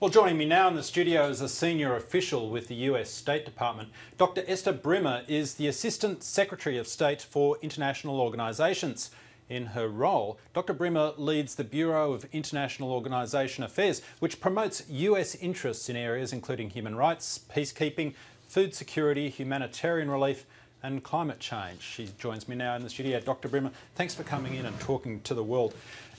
Well, joining me now in the studio is a senior official with the US State Department. Dr. Esther Brimmer is the Assistant Secretary of State for International Organisations. In her role, Dr. Brimmer leads the Bureau of International Organisation Affairs, which promotes US interests in areas including human rights, peacekeeping, food security, humanitarian relief and climate change. She joins me now in the studio. Dr. Brimmer, thanks for coming in and talking to the world.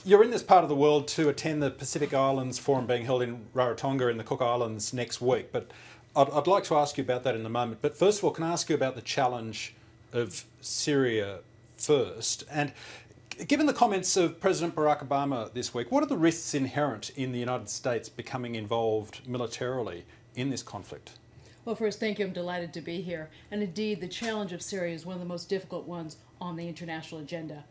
You're in this part of the world to attend the Pacific Islands Forum being held in Rarotonga in the Cook Islands next week, but I'd like to ask you about that in a moment. But first of all, can I ask you about the challenge of Syria first? And given the comments of President Barack Obama this week, what are the risks inherent in the United States becoming involved militarily in this conflict? Well, first, thank you. I'm delighted to be here. And indeed, the challenge of Syria is one of the most difficult ones on the international agenda.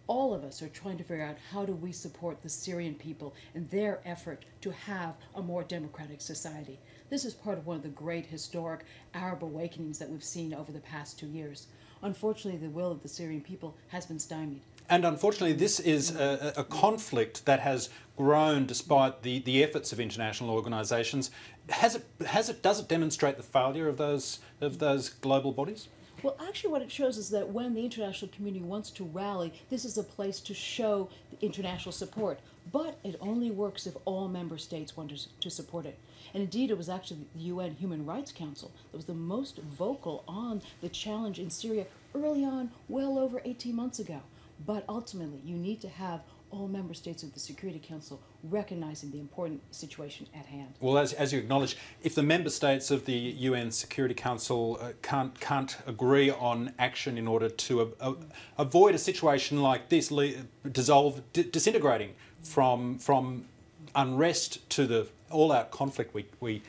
All of us are trying to figure out how do we support the Syrian people in their effort to have a more democratic society. This is part of one of the great historic Arab awakenings that we've seen over the past 2 years. Unfortunately, the will of the Syrian people has been stymied. And unfortunately, this is a conflict that has grown despite the efforts of international organisations. Does it demonstrate the failure of those global bodies? Well, actually what it shows is that when the international community wants to rally, this is a place to show the international support. But it only works if all member states want to support it. And indeed, it was actually the UN Human Rights Council that was the most vocal on the challenge in Syria early on, well over 18 months ago. But ultimately, you need to have all member states of the Security Council recognizing the important situation at hand. Well, as you acknowledge, if the member states of the UN Security Council can't agree on action in order to avoid a situation like this, disintegrating from unrest to the all-out conflict we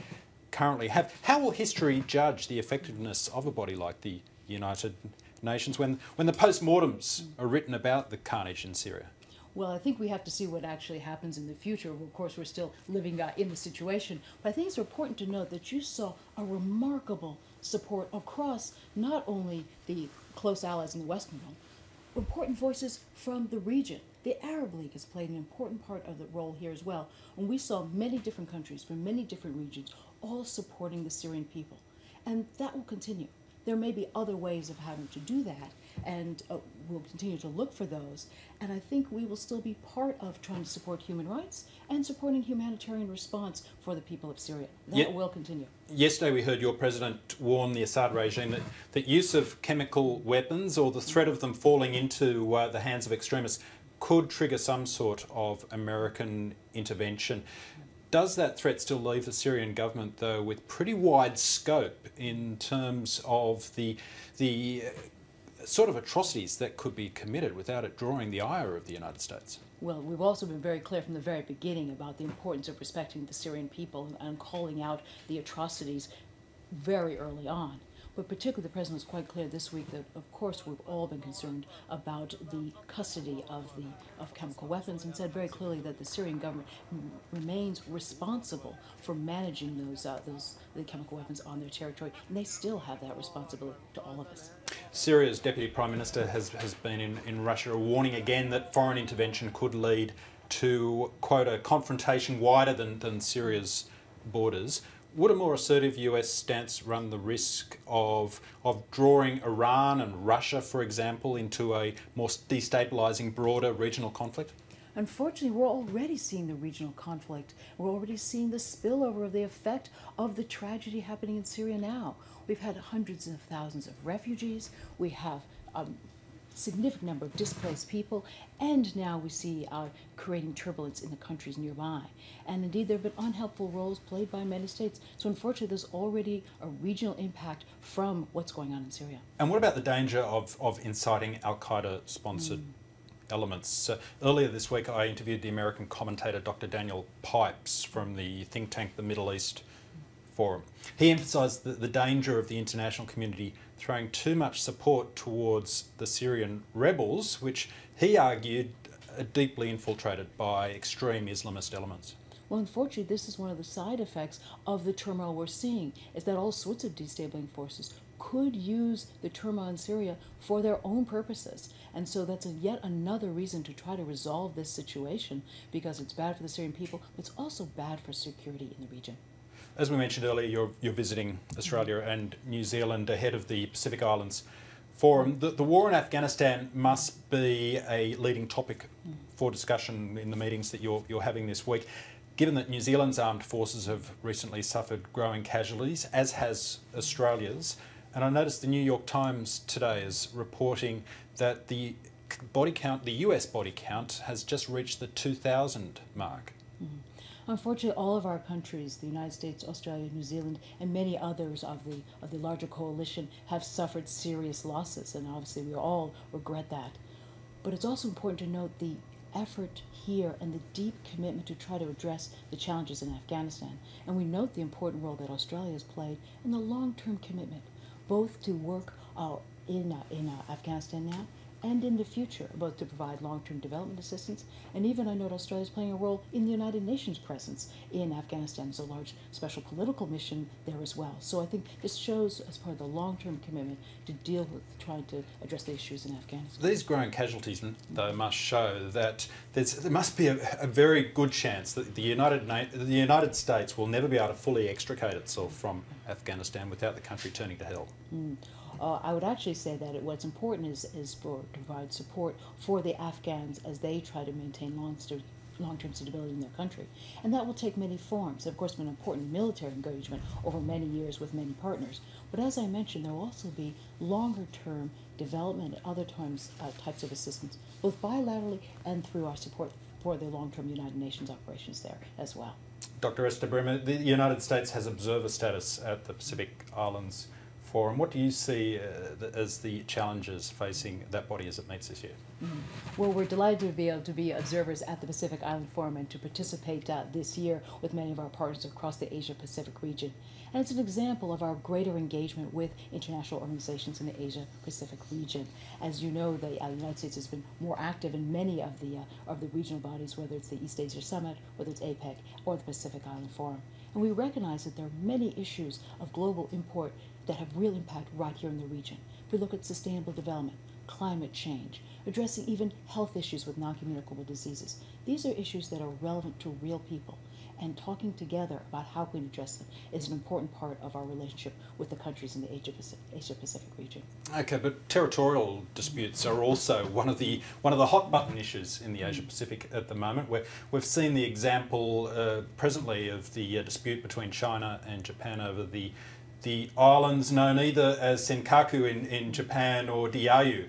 currently have, how will history judge the effectiveness of a body like the United Nations when the post-mortems are written about the carnage in Syria? Well, I think we have to see what actually happens in the future. Of course, we're still living in the situation. But I think it's important to note that you saw a remarkable support across not only the close allies in the Western world, important voices from the region. The Arab League has played an important part of the role here as well. And we saw many different countries from many different regions all supporting the Syrian people. And that will continue. There may be other ways of having to do that, and we'll continue to look for those. And I think we will still be part of trying to support human rights and supporting humanitarian response for the people of Syria. That will continue. Yesterday we heard your president warn the Assad regime that use of chemical weapons or the threat of them falling into the hands of extremists could trigger some sort of American intervention. Does that threat still leave the Syrian government, though, with pretty wide scope in terms of the sort of atrocities that could be committed without it drawing the ire of the United States? Well, we've also been very clear from the very beginning about the importance of respecting the Syrian people and calling out the atrocities very early on. But particularly the President was quite clear this week that, of course, we've all been concerned about the custody of chemical weapons, and said very clearly that the Syrian government remains responsible for managing the chemical weapons on their territory, and they still have that responsibility to all of us. Syria's Deputy Prime Minister has been in Russia warning again that foreign intervention could lead to, quote, a confrontation wider than Syria's borders. Would a more assertive US stance run the risk of drawing Iran and Russia, for example, into a more destabilising, broader regional conflict? Unfortunately, we're already seeing the regional conflict. We're already seeing the spillover of the effect of the tragedy happening in Syria now. We've had hundreds of thousands of refugees. We have significant number of displaced people, and now we see creating turbulence in the countries nearby. And indeed, there have been unhelpful roles played by many states. So unfortunately, there's already a regional impact from what's going on in Syria. And what about the danger of inciting Al-Qaeda-sponsored elements? Earlier this week, I interviewed the American commentator Dr. Daniel Pipes from the think tank, the Middle East Forum. He emphasised the danger of the international community throwing too much support towards the Syrian rebels, which he argued are deeply infiltrated by extreme Islamist elements. Well, unfortunately, this is one of the side effects of the turmoil we're seeing, is that all sorts of destabilizing forces could use the turmoil in Syria for their own purposes. And so that's yet another reason to try to resolve this situation, because it's bad for the Syrian people, but it's also bad for security in the region. As we mentioned earlier, you're visiting Australia and New Zealand ahead of the Pacific Islands Forum. The war in Afghanistan must be a leading topic for discussion in the meetings that you're having this week. Given that New Zealand's armed forces have recently suffered growing casualties, as has Australia's, and I noticed the New York Times today is reporting that the body count, the US body count, has just reached the 2,000 mark. Unfortunately, all of our countries, the United States, Australia, New Zealand, and many others of the larger coalition have suffered serious losses, and obviously we all regret that. But it's also important to note the effort here and the deep commitment to try to address the challenges in Afghanistan. And we note the important role that Australia has played in the long-term commitment, both to work in Afghanistan now and in the future, both to provide long-term development assistance, and even I note Australia is playing a role in the United Nations presence in Afghanistan. There's a large special political mission there as well. So I think this shows as part of the long-term commitment to deal with trying to address the issues in Afghanistan. These growing casualties, though, must show that there must be a very good chance that the United States will never be able to fully extricate itself from Afghanistan without the country turning to hell. I would actually say that what's important is to provide support for the Afghans as they try to maintain long-term stability in their country. And that will take many forms. Of course, an important military engagement over many years with many partners. But as I mentioned, there will also be longer-term development and other types of assistance, both bilaterally and through our support for the long-term United Nations operations there as well. Dr. Esther Brimmer, the United States has observer status at the Pacific Islands Forum. What do you see as the challenges facing that body as it meets this year? Well, we're delighted to be able to be observers at the Pacific Island Forum and to participate this year with many of our partners across the Asia-Pacific region. And it's an example of our greater engagement with international organizations in the Asia-Pacific region. As you know, the United States has been more active in many of the regional bodies, whether it's the East Asia Summit, whether it's APEC, or the Pacific Island Forum. And we recognize that there are many issues of global import that have real impact right here in the region. If we look at sustainable development, climate change, addressing even health issues with non-communicable diseases, these are issues that are relevant to real people. And talking together about how we can address them is an important part of our relationship with the countries in the Asia-Pacific region. Okay, but territorial disputes are also one of the hot button issues in the Asia-Pacific at the moment. We've seen the example presently of the dispute between China and Japan over the islands known either as Senkaku in Japan or Diaoyu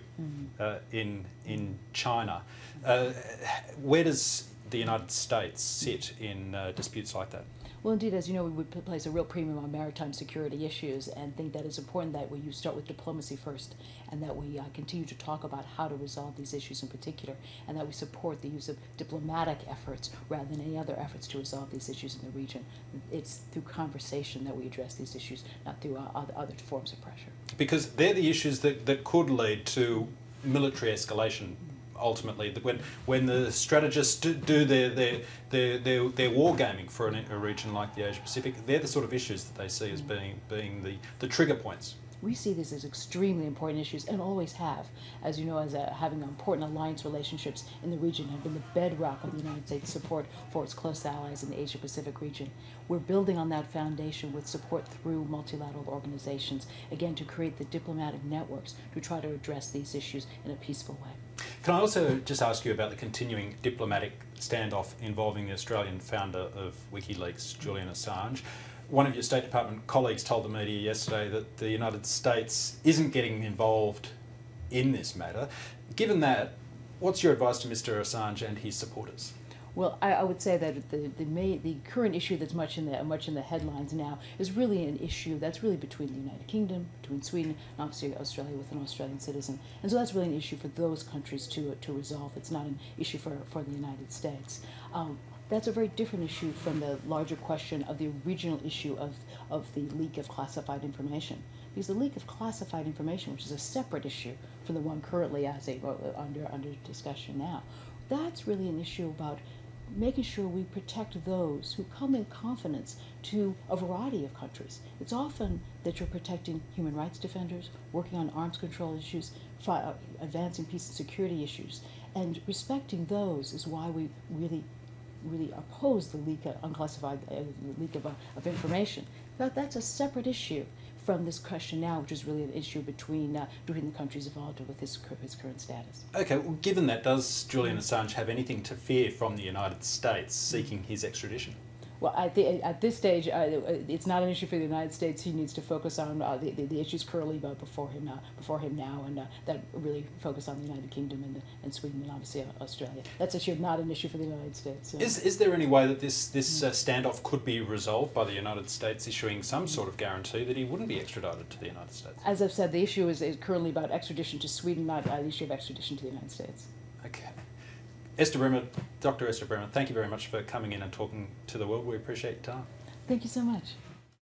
in China. Where does the United States sit in disputes like that? Well, indeed, as you know, we would place a real premium on maritime security issues and think that it's important that you start with diplomacy first and that we continue to talk about how to resolve these issues in particular and that we support the use of diplomatic efforts rather than any other efforts to resolve these issues in the region. It's through conversation that we address these issues, not through other forms of pressure. Because they're the issues that could lead to military escalation. Ultimately, when the strategists do their war gaming for a region like the Asia Pacific, they're the sort of issues that they see as being the trigger points. We see these as extremely important issues and always have. As you know, having important alliance relationships in the region have been the bedrock of the United States' support for its close allies in the Asia-Pacific region. We're building on that foundation with support through multilateral organizations, again, to create the diplomatic networks to try to address these issues in a peaceful way. Can I also just ask you about the continuing diplomatic standoff involving the Australian founder of WikiLeaks, Julian Assange? One of your State Department colleagues told the media yesterday that the United States isn't getting involved in this matter. Given that, what's your advice to Mr. Assange and his supporters? Well, I would say that the current issue that's much in the headlines now is really an issue that's really between the United Kingdom, between Sweden, and obviously Australia with an Australian citizen. And so that's really an issue for those countries to resolve. It's not an issue for the United States. That's a very different issue from the larger question of the regional issue of the leak of classified information. Because the leak of classified information, which is a separate issue from the one currently under discussion now, that's really an issue about making sure we protect those who come in confidence to a variety of countries. It's often that you're protecting human rights defenders, working on arms control issues, advancing peace and security issues, and respecting those is why we really oppose the leak of unclassified leak of information. But that's a separate issue from this question now, which is really an issue between the countries involved with his current status. Okay, well, given that, does Julian Assange have anything to fear from the United States seeking his extradition? Well, at this stage, it's not an issue for the United States. He needs to focus on the issues currently before him now, and that really focus on the United Kingdom and Sweden and obviously Australia. That's not an issue for the United States. Is there any way that this standoff could be resolved by the United States issuing some sort of guarantee that he wouldn't be extradited to the United States? As I've said, the issue is currently about extradition to Sweden, not an issue of extradition to the United States. Okay. Esther Brimmer, Dr. Esther Brimmer, thank you very much for coming in and talking to the world. We appreciate your time. Thank you so much.